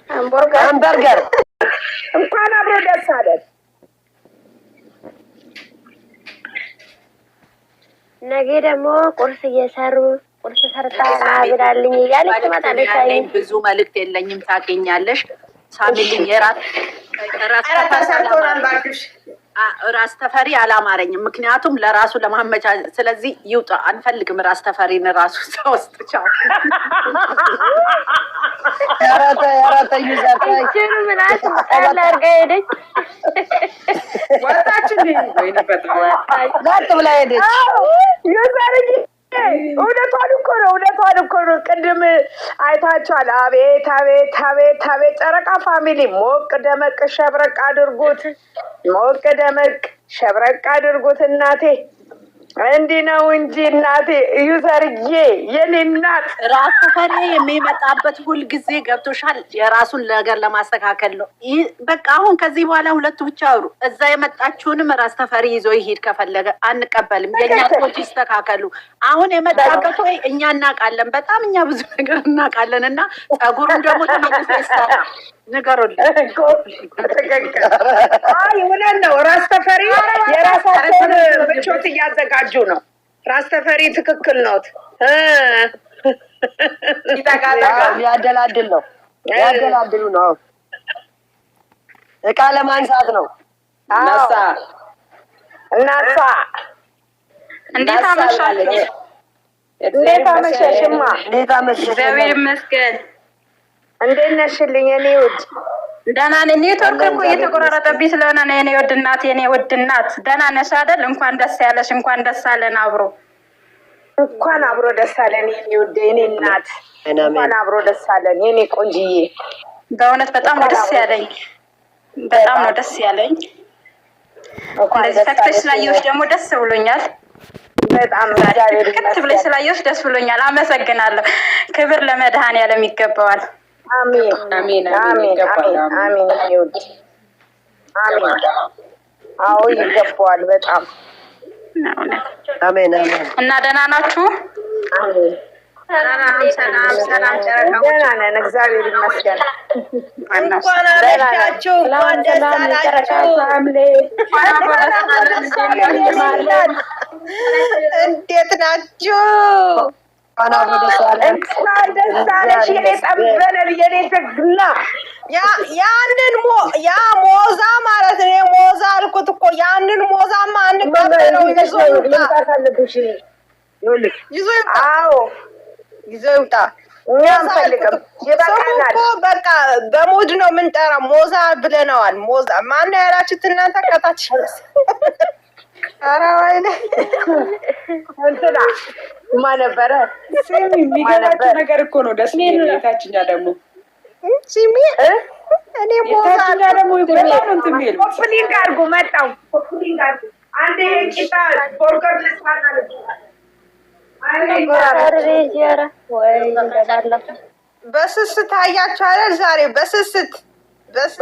ሃምበርገር እንኳን አብሮ ደስ አለን። ነገ ደግሞ ቁርስ እየሰሩ ቁርስ ሰርታ አብላልኝ እያለች ትመጣለች። ብዙ መልዕክት የለኝም ታውቂኛለሽ። ሳሚልኝ የራት ራስ ተፈሪ አላማረኝም። ምክንያቱም ለራሱ ለማመቻ ስለዚህ ይውጣ አንፈልግም። ራስ ተፈሪን ራሱ ውስጥ ቻው ያራተ ዩዘር ምናት አርጋ ሄደች። ወጣችን ላጥ ብላ ሄደች። ዩዘር እውነቷን እኮ ነው። ቅድም አይታችኋል። አቤት አቤት አቤት አቤት! ጨረቃ ፋሚሊ ሞቅ ደመቅ ሸብረቅ አድርጉት። እናቴ እንዲህ ነው እንጂ እናቴ ዩዘርዬ የኔ እናት ራስ ተፈሪ የሚመጣበት ሁልጊዜ ገብቶሻል። የራሱን ነገር ለማስተካከል ነው። በቃ አሁን ከዚህ በኋላ ሁለቱ ብቻ አውሩ። እዛ የመጣችሁንም ራስ ተፈሪ ይዞ ይሄድ ከፈለገ አንቀበልም። የኛ ሰዎች ይስተካከሉ። አሁን የመጣበት ወይ እኛ እናውቃለን፣ በጣም እኛ ብዙ ነገር እናውቃለን። እና ጸጉሩን ደግሞ ተመልሶ ይሰራ ንገሩልኝ። እውነት ነው። ራስ ተፈሪ የራሳቸውን ምቾት እያዘጋጁ ነው። ራስ ተፈሪ ትክክል ነው። ያደላድሉ ነው። እቃ ለማንሳት ነው። እናሳ እንዴት አመሻችሁ? እንዴት አመሸሽማ? እግዚአብሔር ይመስገን። እንዴት ነሽልኝ የኔ ውድ? ደህና ነኝ። ኔትወርክ እኮ እየተቆራረጠብኝ ስለሆነ ነው የኔ ውድ እናት። ደህና ነሽ አይደል? እንኳን ደስ ያለሽ። እንኳን ደስ አለን። እንኳን አብሮ ደስ አለን የኔ ውድ የኔ እናት። እንኳን አብሮ ደስ አለን የኔ ቆንጅዬ። በእውነት በጣም ነው ደስ ያለኝ። እንደዚህ ፈክተሽ ስላየሁሽ ደግሞ ደስ ብሎኛል። በጣም ከት ብለሽ ስላየሁሽ ደስ ብሎኛል። አመሰግናለሁ። ክብር ለመድኃኔዓለም ይገባዋል። አሜን አሜን አሜን አሜን ይውድ አሜን። አዎ ይገባዋል በጣም አሜን አሜን። እና ደህና ናችሁ? አሜን። ሰላም ደህና ነን፣ እግዚአብሔር ይመስገን። እንኳን አመሻችሁ። እንኳን ደስ አላችሁ። እንዴት ናችሁ? እንኳን ደስ አለሽ የኔ ጠንበለል የኔ ጀግና። ያ ሞዛ ማለት ነው። ሞዛ አልኩት እኮ ያንን ሞዛማ አንቀበለው። ይዞ ይውጣ። አንፈልግም። እኮ በቃ በሙድ ነው የምንጠራው። ሞዛ ብለነዋል። ሞዛ ማነው ያላችሁት እናንተ? ከታች ኧረ ወይኔ እንትና ማን ነበረ? የሚገባቸው ነገር እኮ ነው ደስ የሚል። የታችኛ ደግሞ ሲሚ እኔ ሞዛ ደግሞ በጣም ነው እንትን የሚል ኮፕሊንግ አድርጉ። መጣው ኮፕሊንግ አድርጉ። አንዴ ቂጣ ቦርገር ልስራና በስስት አያችሁ አይደል? ዛሬ በስስት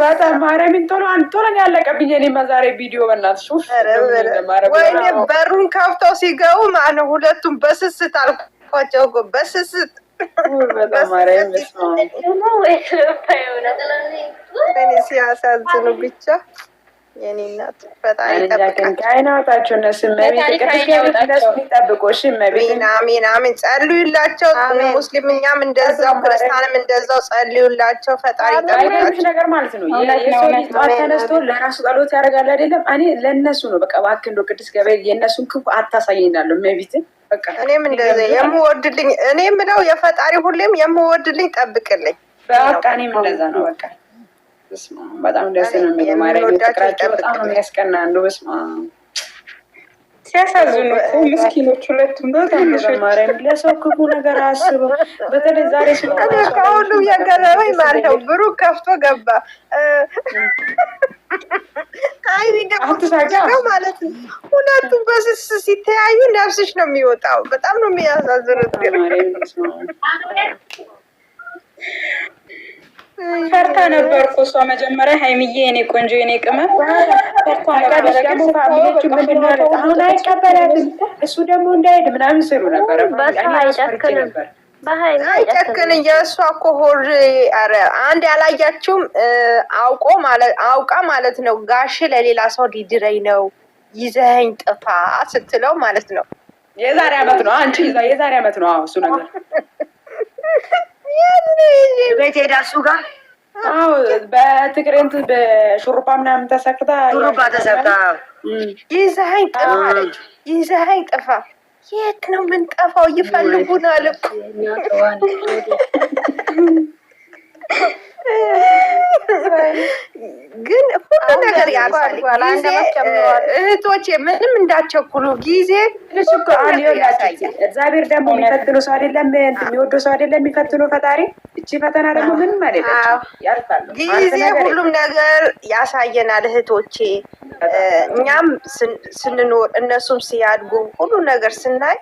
በጣም ማርያምን ቶሎ ያለቀብኝ። እኔማ ዛሬ ቪዲዮ በእናትሽ ወይኔ በሩን ከፍተው ሲገቡ ማለት ነው ሁለቱም በስስት አልኳቸው እኮ በስስት ሲያሳዝኑ ብቻ የኔ እናት በጣም ይጠብቃቸው። አሜን ጸልዩላቸው። ሙስሊምኛም እንደዛው ክርስቲያንም እንደዛው ጸልዩላቸው። ፈጣሪ ይጠብቃቸው ነገር ማለት ነው። የሰው ልጅ ጠዋት ተነስቶ ለራሱ ጸሎት ያደርጋል አይደለም? እኔ ለእነሱ ነው በቃ እባክህ እንደው ቅዱስ ገብርኤል የእነሱን ክፉ አታሳየናለሁ። መቤትን በቃ እኔም እንደዚያ የምወድልኝ እኔ የምለው የፈጣሪ ሁሌም የምወድልኝ ጠብቅልኝ። በቃ እኔም እንደዛ ነው በቃ በጣም ደስ ነው የሚለው። ማርያም ፍቅራቸው በጣም ነው የሚያስቀና። እንደው በስመ አብ ሲያሳዝኑ ምስኪኖች ሁለቱም በጣም ማርያም ለሰው ክፉ ነገር አስበው። በተለይ ዛሬ ከሁሉም የገረመኝ ማለት ነው ብሩክ ከፍቶ ገባ። አይ ደግሞ ማለት ነው ሁለቱም በስስ ሲተያዩ ነፍስሽ ነው የሚወጣው። በጣም ነው የሚያሳዝኑት። ፈርታ ነበር እኮ እሷ መጀመሪያ ሀይሚዬ የኔ ቆንጆ የኔ ቅመም ፈርታ ነበር። ደግሞ ፋሚሊዎቹ ምንድን ነው አሁን አይቀበላትም እሱ ደግሞ እንዳይሄድ ምናምን ስሉ ነበረ። አይጨክን የእሷ እኮ ሆድ ኧረ አንድ ያላያችሁም አውቃ ማለት ነው። ጋሽ ለሌላ ሰው ሊድረኝ ነው ይዘኸኝ ጥፋ ስትለው ማለት ነው። የዛሬ አመት ነው አንቺ የዛሬ አመት ነው እሱ ነገር ቤት ሄዳ እሱ ጋር በትግሬንት በሹሩባ ምናምን ተሰክታ ሹሩባ ተሰክታ ይዘኸኝ ጥፋ አለች። ይዘኸኝ ጥፋ የት ነው የምንጠፋው? ይፈልጉናል እኮ ግን ሁሉ ነገር ያልፋል። ጊዜ እህቶቼ ምንም እንዳቸኩሉ ጊዜ እግዚአብሔር ደግሞ የሚፈትኑ ሰው አይደለም የሚወደው ሰው አይደለም የሚፈትነው ፈጣሪ። እቺ ፈተና ደግሞ ምንም ማለት ያልፋል። ጊዜ ሁሉም ነገር ያሳየናል እህቶቼ። እኛም ስንኖር እነሱም ሲያድጉ ሁሉ ነገር ስናይ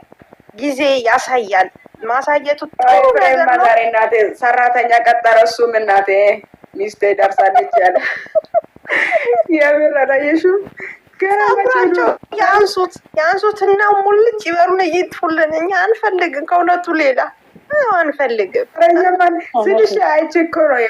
ጊዜ ያሳያል። ማሳየቱ ጥሩ ነገር ነው። ዛሬ እናቴ ሰራተኛ ቀጠረ። እሱም እናቴ ሚስቴ ደርሳለች ያለ ያምራላየሹ ገራማቸው ያንሱትና ሙልጭ ይበሩን ይጥፉልን። እኛ አንፈልግም፣ ከእውነቱ ሌላ አንፈልግም። ረኛማን ስልሽ አይቼ እኮ ነው